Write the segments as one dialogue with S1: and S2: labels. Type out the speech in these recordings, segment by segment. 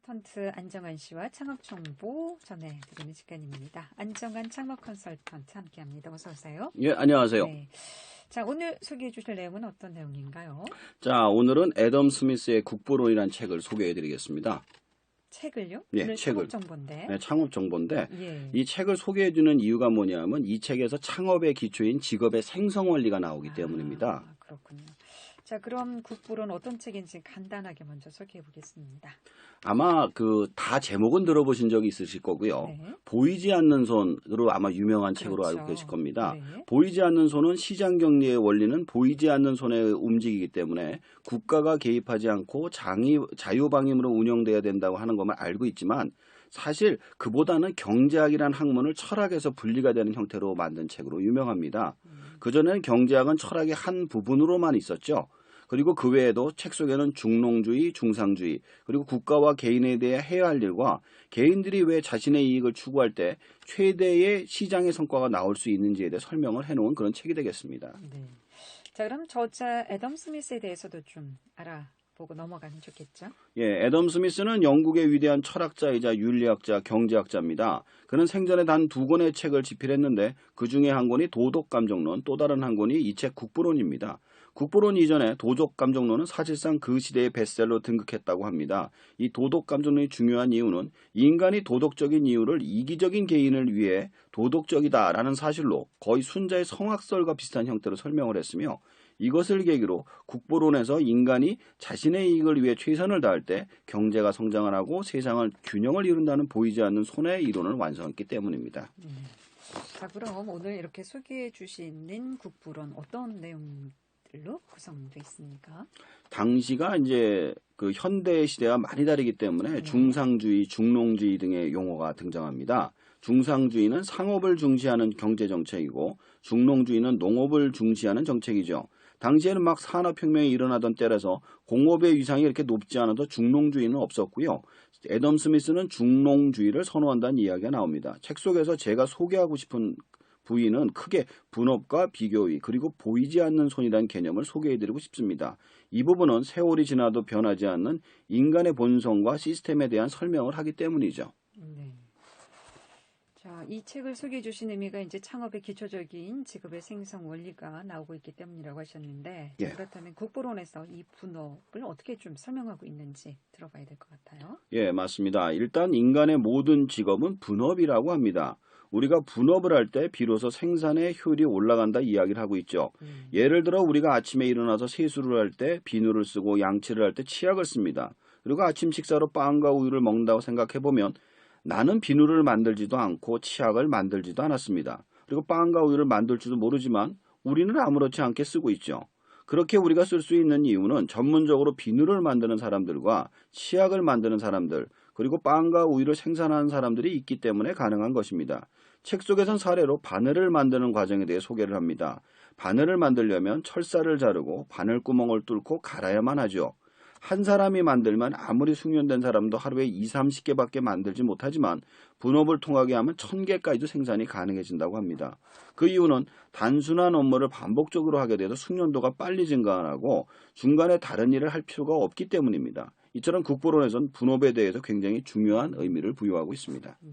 S1: 컨설턴트 안정환 씨와 창업 정보 전해드리는 시간입니다. 안정환 창업 컨설턴트 함께합니다. 어서 오세요.
S2: 예, 안녕하세요.
S1: 네. 자, 오늘 소개해 주실 내용은 어떤 내용인가요?
S2: 자, 오늘은 애덤 스미스의 국부론이라는 책을 소개해 드리겠습니다.
S1: 책을요?
S2: 예,
S1: 오늘
S2: 책을.
S1: 창업 정보인데.
S2: 네, 창업 정보인데
S1: 예.
S2: 이 책을 소개해 주는 이유가 뭐냐면 이 책에서 창업의 기초인 직업의 생성 원리가 나오기 때문입니다.
S1: 그렇군요. 자, 그럼 국부론 어떤 책인지 간단하게 먼저 소개해 보겠습니다.
S2: 아마 다 제목은 들어보신 적이 있으실 거고요.
S1: 네.
S2: 보이지 않는 손으로 아마 유명한 책으로
S1: 그렇죠.
S2: 알고 계실 겁니다.
S1: 네.
S2: 보이지 않는 손은 시장 경제의 원리는 보이지 않는 손에 움직이기 때문에 국가가 개입하지 않고 자유방임으로 운영돼야 된다고 하는 것만 알고 있지만 사실 그보다는 경제학이라는 학문을 철학에서 분리가 되는 형태로 만든 책으로 유명합니다. 그전에는 경제학은 철학의 한 부분으로만 있었죠. 그리고 그 외에도 책 속에는 중농주의, 중상주의, 그리고 국가와 개인에 대해 해야 할 일과 개인들이 왜 자신의 이익을 추구할 때 최대의 시장의 성과가 나올 수 있는지에 대해 설명을 해놓은 그런 책이 되겠습니다.
S1: 네. 자, 그럼 저자 애덤 스미스에 대해서도 좀 알아보고 넘어가면 좋겠죠?
S2: 예, 애덤 스미스는 영국의 위대한 철학자이자 윤리학자, 경제학자입니다. 그는 생전에 단 2권의 책을 집필했는데 그 중에 한 권이 도덕감정론, 또 다른 한 권이 이 책 국부론입니다. 국부론 이전에 도덕감정론은 사실상 그 시대의 베스트셀러 등극했다고 합니다. 이 도덕감정론이 중요한 이유는 인간이 도덕적인 이유를 이기적인 개인을 위해 도덕적이다라는 사실로 거의 순자의 성악설과 비슷한 형태로 설명을 했으며 이것을 계기로 국부론에서 인간이 자신의 이익을 위해 최선을 다할 때 경제가 성장을 하고 세상을 균형을 이룬다는 보이지 않는 손의 이론을 완성했기 때문입니다.
S1: 자, 그럼 오늘 이렇게 소개해 주시는 국부론 어떤 내용들로 구성되어 있습니까?
S2: 당시가 이제 그 현대 시대와 많이 다르기 때문에 중상주의, 중농주의 등의 용어가 등장합니다. 중상주의는 상업을 중시하는 경제 정책이고 중농주의는 농업을 중시하는 정책이죠. 당시에는 막 산업혁명이 일어나던 때라서 공업의 위상이 이렇게 높지 않아도 중농주의는 없었고요. 애덤 스미스는 중농주의를 선호한다는 이야기가 나옵니다. 책 속에서 제가 소개하고 싶은 부위는 크게 분업과 비교의 그리고 보이지 않는 손이라는 개념을 소개해드리고 싶습니다. 이 부분은 세월이 지나도 변하지 않는 인간의 본성과 시스템에 대한 설명을 하기 때문이죠.
S1: 네. 자, 이 책을 소개해 주신 의미가 이제 창업의 기초적인 직업의 생성 원리가 나오고 있기 때문이라고 하셨는데
S2: 예.
S1: 그렇다면 국부론에서 이 분업을 어떻게 좀 설명하고 있는지 들어봐야 될 것 같아요.
S2: 예, 맞습니다. 일단 인간의 모든 직업은 분업이라고 합니다. 우리가 분업을 할 때 비로소 생산의 효율이 올라간다 이야기를 하고 있죠. 예를 들어 우리가 아침에 일어나서 세수를 할 때 비누를 쓰고 양치를 할 때 치약을 씁니다. 그리고 아침 식사로 빵과 우유를 먹는다고 생각해보면 나는 비누를 만들지도 않고 치약을 만들지도 않았습니다. 그리고 빵과 우유를 만들 줄도 모르지만 우리는 아무렇지 않게 쓰고 있죠. 그렇게 우리가 쓸 수 있는 이유는 전문적으로 비누를 만드는 사람들과 치약을 만드는 사람들, 그리고 빵과 우유를 생산하는 사람들이 있기 때문에 가능한 것입니다. 책 속에선 사례로 바늘을 만드는 과정에 대해 소개를 합니다. 바늘을 만들려면 철사를 자르고 바늘구멍을 뚫고 갈아야만 하죠. 한 사람이 만들면 아무리 숙련된 사람도 하루에 20-30개밖에 만들지 못하지만 분업을 통하게 하면 1000개까지도 생산이 가능해진다고 합니다. 그 이유는 단순한 업무를 반복적으로 하게 돼서 숙련도가 빨리 증가하고 중간에 다른 일을 할 필요가 없기 때문입니다. 이처럼 국부론에서는 분업에 대해서 굉장히 중요한 의미를 부여하고 있습니다.
S1: 네.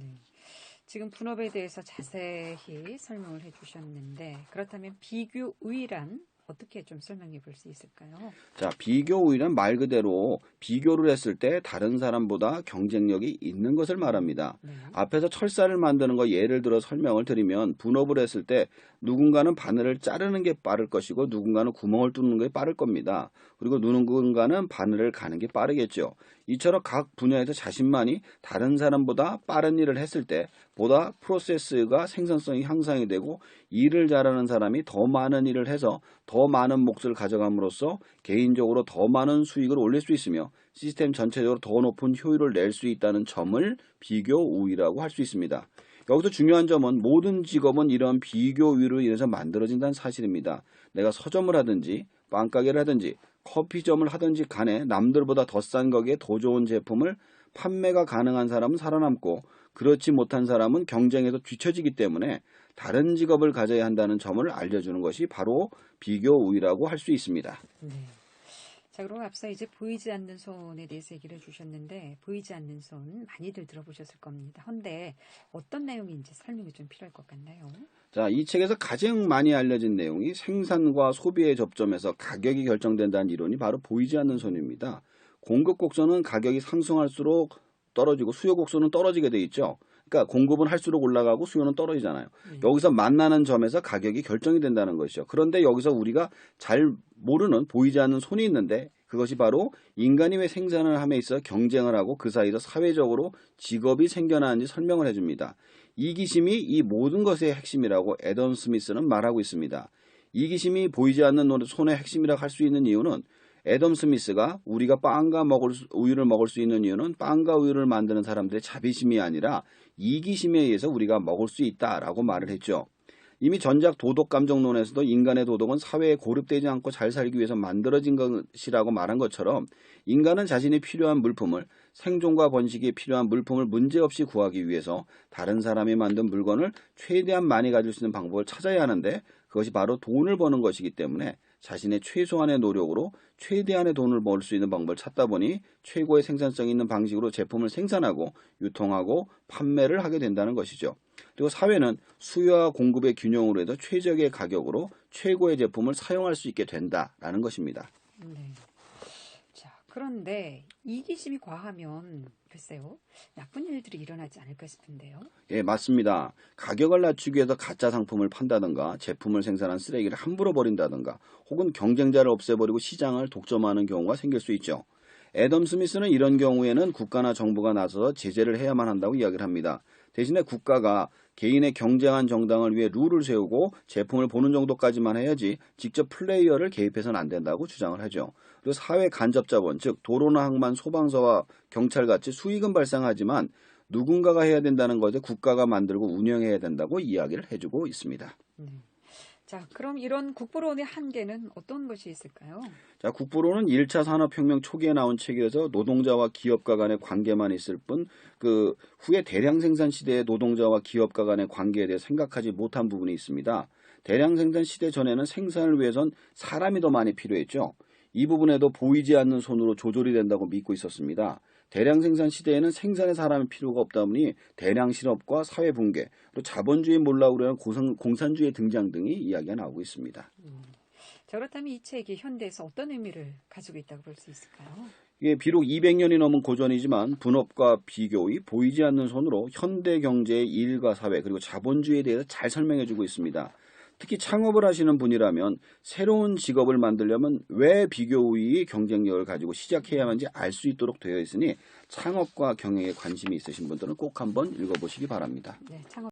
S1: 지금 분업에 대해서 자세히 설명을 해주셨는데 그렇다면 비교의란 어떻게 좀 설명해 볼 수 있을까요?
S2: 자, 비교우위는 말 그대로 비교를 했을 때 다른 사람보다 경쟁력이 있는 것을 말합니다. 앞에서 철사를 만드는 거 예를 들어 설명을 드리면 분업을 했을 때 누군가는 바늘을 자르는 게 빠를 것이고 누군가는 구멍을 뚫는 게 빠를 겁니다. 그리고 누군가는 바늘을 가는 게 빠르겠죠. 이처럼 각 분야에서 자신만이 다른 사람보다 빠른 일을 했을 때 보다 프로세스가 생산성이 향상이 되고 일을 잘하는 사람이 더 많은 일을 해서 더 많은 몫을 가져감으로써 개인적으로 더 많은 수익을 올릴 수 있으며 시스템 전체적으로 더 높은 효율을 낼 수 있다는 점을 비교 우위라고 할 수 있습니다. 여기서 중요한 점은 모든 직업은 이런 비교 우위로 인해서 만들어진다는 사실입니다. 내가 서점을 하든지 빵가게를 하든지 커피점을 하든지 간에 남들보다 더 싼 가격에 더 좋은 제품을 판매가 가능한 사람은 살아남고 그렇지 못한 사람은 경쟁에서 뒤처지기 때문에 다른 직업을 가져야 한다는 점을 알려주는 것이 바로 비교 우위라고 할 수 있습니다.
S1: 네. 자, 그럼 앞서 이제 보이지 않는 손에 대해서 얘기를 해주셨는데 보이지 않는 손 많이들 들어보셨을 겁니다. 헌데 어떤 내용인지 설명이 좀 필요할 것 같나요?
S2: 자, 이 책에서 가장 많이 알려진 내용이 생산과 소비의 접점에서 가격이 결정된다는 이론이 바로 보이지 않는 손입니다. 공급 곡선은 가격이 상승할수록 떨어지고 수요 곡선은 떨어지게 돼 있죠. 그러니까 공급은 할수록 올라가고 수요는 떨어지잖아요. 여기서 만나는 점에서 가격이 결정이 된다는 것이죠. 그런데 여기서 우리가 잘 모르는 보이지 않는 손이 있는데 그것이 바로 인간이 왜 생산을 함에 있어 경쟁을 하고 그 사이에서 사회적으로 직업이 생겨나는지 설명을 해줍니다. 이기심이 이 모든 것의 핵심이라고 애덤 스미스는 말하고 있습니다. 이기심이 보이지 않는 손의 핵심이라고 할 수 있는 이유는 애덤 스미스가 우리가 우유를 먹을 수 있는 이유는 빵과 우유를 만드는 사람들의 자비심이 아니라 이기심에 의해서 우리가 먹을 수 있다라고 말을 했죠. 이미 전작 도덕감정론에서도 인간의 도덕은 사회에 고립되지 않고 잘 살기 위해서 만들어진 것이라고 말한 것처럼 인간은 자신이 필요한 물품을 생존과 번식에 필요한 물품을 문제없이 구하기 위해서 다른 사람이 만든 물건을 최대한 많이 가질 수 있는 방법을 찾아야 하는데 그것이 바로 돈을 버는 것이기 때문에 자신의 최소한의 노력으로 최대한의 돈을 벌 수 있는 방법을 찾다 보니 최고의 생산성 있는 방식으로 제품을 생산하고 유통하고 판매를 하게 된다는 것이죠. 그리고 사회는 수요와 공급의 균형으로 해서 최적의 가격으로 최고의 제품을 사용할 수 있게 된다라는 것입니다.
S1: 네. 자, 그런데 이기심이 과하면 글쎄요, 나쁜 일들이 일어나지 않을까 싶은데요.
S2: 예, 맞습니다. 가격을 낮추기 위해서 가짜 상품을 판다든가 제품을 생산한 쓰레기를 함부로 버린다든가 혹은 경쟁자를 없애버리고 시장을 독점하는 경우가 생길 수 있죠. 애덤 스미스는 이런 경우에는 국가나 정부가 나서서 제재를 해야만 한다고 이야기를 합니다. 대신에 국가가 개인의 경쟁한 정당을 위해 룰을 세우고 제품을 보는 정도까지만 해야지 직접 플레이어를 개입해서는 안 된다고 주장을 하죠. 그리고 사회 간접 자본, 즉 도로나 항만, 소방서와 경찰같이 수익은 발생하지만 누군가가 해야 된다는 것에 국가가 만들고 운영해야 된다고 이야기를 해주고 있습니다.
S1: 자, 그럼 이런 국부론의 한계는 어떤 것이 있을까요?
S2: 자, 국부론은 1차 산업혁명 초기에 나온 책에서 노동자와 기업가 간의 관계만 있을 뿐 그 후에 대량 생산 시대의 노동자와 기업가 간의 관계에 대해 생각하지 못한 부분이 있습니다. 대량 생산 시대 전에는 생산을 위해선 사람이 더 많이 필요했죠. 이 부분에도 보이지 않는 손으로 조절이 된다고 믿고 있었습니다. 대량 생산 시대에는 생산에 사람이 필요가 없다 보니 대량 실업과 사회 붕괴, 또 자본주의 몰락으로 인한 공산주의 등장 등이 이야기가 나오고 있습니다.
S1: 자, 그렇다면 이 책이 현대에서 어떤 의미를 가지고 있다고 볼 수 있을까요?
S2: 이게 비록 200년이 넘은 고전이지만 분업과 비교의 보이지 않는 손으로 현대 경제의 일과 사회 그리고 자본주의에 대해서 잘 설명해주고 있습니다. 특히 창업을 하시는 분이라면 새로운 직업을 만들려면 왜 비교의 경쟁력을 가지고 시작해야 하는지 알 수 있도록 되어 있으니 창업과 경영에 관심이 있으신 분들은 꼭 한번 읽어보시기 바랍니다.
S1: 네, 창업